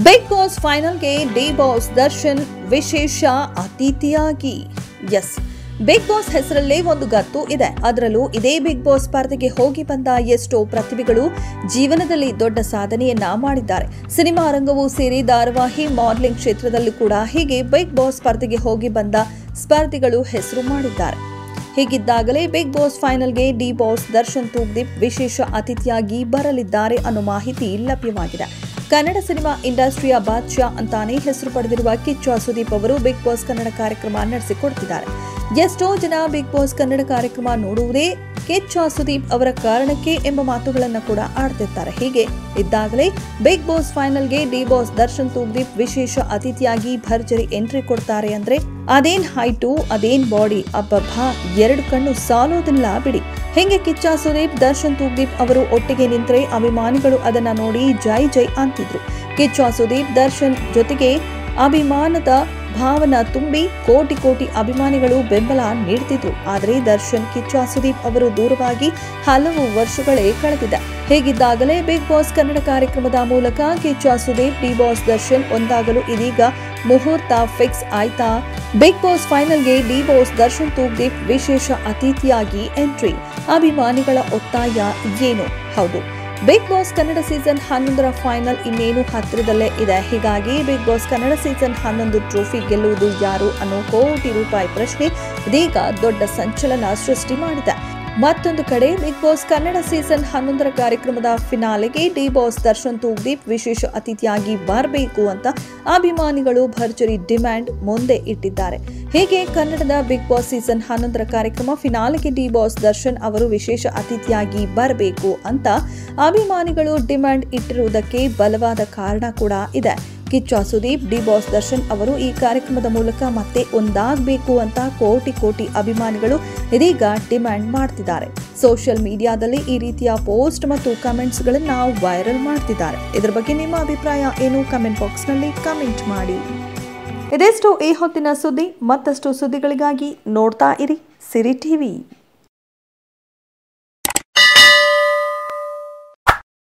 Big Boss ಫೈನಲ್ಗೆ D Boss Darshan ವಿಶೇಷ ಅತಿಥಿಯಾಗಿ. ಎಸ್, ಬಿಗ್ ಬಾಸ್ ಹೆಸರಲ್ಲೇ ಒಂದು ಗತ್ತು ಇದೆ. ಅದರಲ್ಲೂ ಇದೇ ಬಿಗ್ ಬಾಸ್ ಸ್ಪರ್ಧೆಗೆ ಹೋಗಿ ಬಂದ ಎಷ್ಟೋ ಪ್ರತಿಭೆಗಳು ಜೀವನದಲ್ಲಿ ದೊಡ್ಡ ಸಾಧನೆಯನ್ನ ಮಾಡಿದ್ದಾರೆ. ಸಿನಿಮಾ ರಂಗವೂ ಸೇರಿ ಧಾರಾವಾಹಿ, ಮಾಡೆಲಿಂಗ್ ಕ್ಷೇತ್ರದಲ್ಲೂ ಕೂಡ ಹೀಗೆ ಬಿಗ್ ಬಾಸ್ ಸ್ಪರ್ಧೆಗೆ ಹೋಗಿ ಬಂದ ಸ್ಪರ್ಧಿಗಳು ಹೆಸರು ಮಾಡಿದ್ದಾರೆ. ಹೀಗಿದ್ದಾಗಲೇ ಬಿಗ್ ಬಾಸ್ ಫೈನಲ್ಗೆ ಡಿ ಬಾಸ್ ದರ್ಶನ್ ತೂಗ್ದೀಪ್ ವಿಶೇಷ ಅತಿಥಿಯಾಗಿ ಬರಲಿದ್ದಾರೆ ಅನ್ನೋ ಮಾಹಿತಿ ಲಭ್ಯವಾಗಿದೆ. ಕನ್ನಡ ಸಿನಿಮಾ ಇಂಡಸ್ಟ್ರಿಯ ಬಾದ್ಶಾ ಅಂತಾನೆ ಹೆಸರು ಪಡೆದಿರುವ ಕಿಚ್ಚ ಸುದೀಪ್ ಅವರು ಬಿಗ್ ಬಾಸ್ ಕನ್ನಡ ಕಾರ್ಯಕ್ರಮ ನಡೆಸಿಕೊಡ್ತಿದ್ದಾರೆ. ಎಷ್ಟೋ ಜನ ಬಿಗ್ ಬಾಸ್ ಕನ್ನಡ ಕಾರ್ಯಕ್ರಮ ನೋಡುವುದೇ ಕಿಚ್ಚ ಸುದೀಪ್ ಅವರ ಕಾರಣಕ್ಕೆ ಎಂಬ ಮಾತುಗಳನ್ನು ಕೂಡ ಆಡ್ತಿರ್ತಾರೆ. ಹೀಗೆ ಇದ್ದಾಗಲೇ ಬಿಗ್ ಬಾಸ್ ಫೈನಲ್ಗೆ ಡಿ ಬಾಸ್ ದರ್ಶನ್ ತೂಗ್ದೀಪ್ ವಿಶೇಷ ಅತಿಥಿಯಾಗಿ ಭರ್ಜರಿ ಎಂಟ್ರಿ ಕೊಡ್ತಾರೆ ಅಂದ್ರೆ ಅದೇನ್ ಹೈಟು, ಅದೇನ್ ಬಾಡಿ, ಅಬ್ಬಬ್ಬಾ, ಎರಡು ಕಣ್ಣು ಸಾಲೋದಿಲ್ಲ ಬಿಡಿ. ಹೆಂಗೆ ಕಿಚ್ಚ ಸುದೀಪ್, ದರ್ಶನ್ ತೂಗ್ದೀಪ್ ಅವರು ಒಟ್ಟಿಗೆ ನಿಂತರೆ ಅಭಿಮಾನಿಗಳು ಅದನ್ನ ನೋಡಿ ಜೈ ಜೈ ಅಂತಿದ್ರು. ಕಿಚ್ಚ ಸುದೀಪ್ ದರ್ಶನ್ ಜೊತೆಗೆ ಅಭಿಮಾನದ ಭಾವನ ತುಂಬಿ ಕೋಟಿ ಕೋಟಿ ಅಭಿಮಾನಿಗಳು ಬೆಂಬಲ ನೀಡ್ತಿದ್ರು. ಆದರೆ ದರ್ಶನ್, ಕಿಚ್ಚ ಸುದೀಪ್ ಅವರು ದೂರವಾಗಿ ಹಲವು ವರ್ಷಗಳೇ ಕಳೆದಿದೆ. ಹೇಗಿದ್ದಾಗಲೇ ಬಿಗ್ ಬಾಸ್ ಕನ್ನಡ ಕಾರ್ಯಕ್ರಮದ ಮೂಲಕ ಕಿಚ್ಚ ಸುದೀಪ್, ಡಿ ಬಾಸ್ ದರ್ಶನ್ ಒಂದಾಗಲು ಇದೀಗ ಮುಹೂರ್ತ ಫಿಕ್ಸ್ ಆಯ್ತಾ? ಬಿಗ್ ಬಾಸ್ ಫೈನಲ್ಗೆ ಡಿ ಬಾಸ್ ದರ್ಶನ್ ತೂಗ್ದೀಪ್ ವಿಶೇಷ ಅತಿಥಿಯಾಗಿ ಎಂಟ್ರಿ. ಅಭಿಮಾನಿಗಳ ಒತ್ತಾಯ ಏನು? ಹೌದು, ಬಿಗ್ ಬಾಸ್ ಕನ್ನಡ ಸೀಸನ್ 11ರ ಫೈನಲ್ ಇನ್ನೇನು ಹತ್ತಿರದಲ್ಲೇ ಇದೆ. ಹೀಗಾಗಿ Bigg Boss Kannada season 11 trophy ಗೆಲ್ಲುವುದು ಯಾರು ಅನ್ನೋ ಕೋಟಿ ರೂಪಾಯಿ ಪ್ರಶ್ನೆ ಇದೀಗ ದೊಡ್ಡ ಸಂಚಲನ ಸೃಷ್ಟಿ ಮಾಡಿದೆ. ಮತ್ತೊಂದು ಕಡೆ ಬಿಗ್ ಬಾಸ್ ಕನ್ನಡ ಸೀಸನ್ 11ರ ಕಾರ್ಯಕ್ರಮದ ಫಿನಾಲೆಗೆ ಡಿ ಬಾಸ್ ದರ್ಶನ್ ತೂಗ್ದೀಪ್ ವಿಶೇಷ ಅತಿಥಿಯಾಗಿ ಬರಬೇಕು ಅಂತ ಅಭಿಮಾನಿಗಳು ಭರ್ಜರಿ ಡಿಮ್ಯಾಂಡ್ ಮುಂದೆ ಇಟ್ಟಿದ್ದಾರೆ. ಹೀಗೆ ಕನ್ನಡದ ಬಿಗ್ ಬಾಸ್ ಸೀಸನ್ 11ರ ಕಾರ್ಯಕ್ರಮ ಫಿನಾಲೆಗೆ ಡಿ ಬಾಸ್ ದರ್ಶನ್ ಅವರು ವಿಶೇಷ ಅತಿಥಿಯಾಗಿ ಬರಬೇಕು ಅಂತ ಅಭಿಮಾನಿಗಳು ಡಿಮ್ಯಾಂಡ್ ಇಟ್ಟಿರುವುದಕ್ಕೆ ಬಲವಾದ ಕಾರಣ ಕೂಡ ಇದೆ. ಕಿಚ್ಚ ಸುದೀಪ್, ಡಿ ಬಾಸ್ ದರ್ಶನ್ ಅವರು ಈ ಕಾರ್ಯಕ್ರಮದ ಮೂಲಕ ಮತ್ತೆ ಒಂದಾಗಬೇಕು ಅಂತ ಕೋಟಿ ಕೋಟಿ ಅಭಿಮಾನಿಗಳು ಇದೀಗ ಡಿಮ್ಯಾಂಡ್ ಮಾಡ್ತಿದ್ದಾರೆ. ಸೋಷಿಯಲ್ ಮೀಡಿಯಾದಲ್ಲಿ ಈ ರೀತಿಯ ಪೋಸ್ಟ್ ಮತ್ತು ಕಮೆಂಟ್ಸ್ ಗಳನ್ನ ವೈರಲ್ ಮಾಡ್ತಿದ್ದಾರೆ. ಇದರ ಬಗ್ಗೆ ನಿಮ್ಮ ಅಭಿಪ್ರಾಯ ಏನು? ಕಮೆಂಟ್ ಬಾಕ್ಸ್ ನಲ್ಲಿ ಕಮೆಂಟ್ ಮಾಡಿ. ಇದೆಷ್ಟು ಈ ಹೊತ್ತಿನ ಸುದ್ದಿ. ಮತ್ತಷ್ಟು ಸುದ್ದಿಗಳಿಗಾಗಿ ನೋಡ್ತಾ ಇರಿ ಸಿರಿ ಟಿವಿ.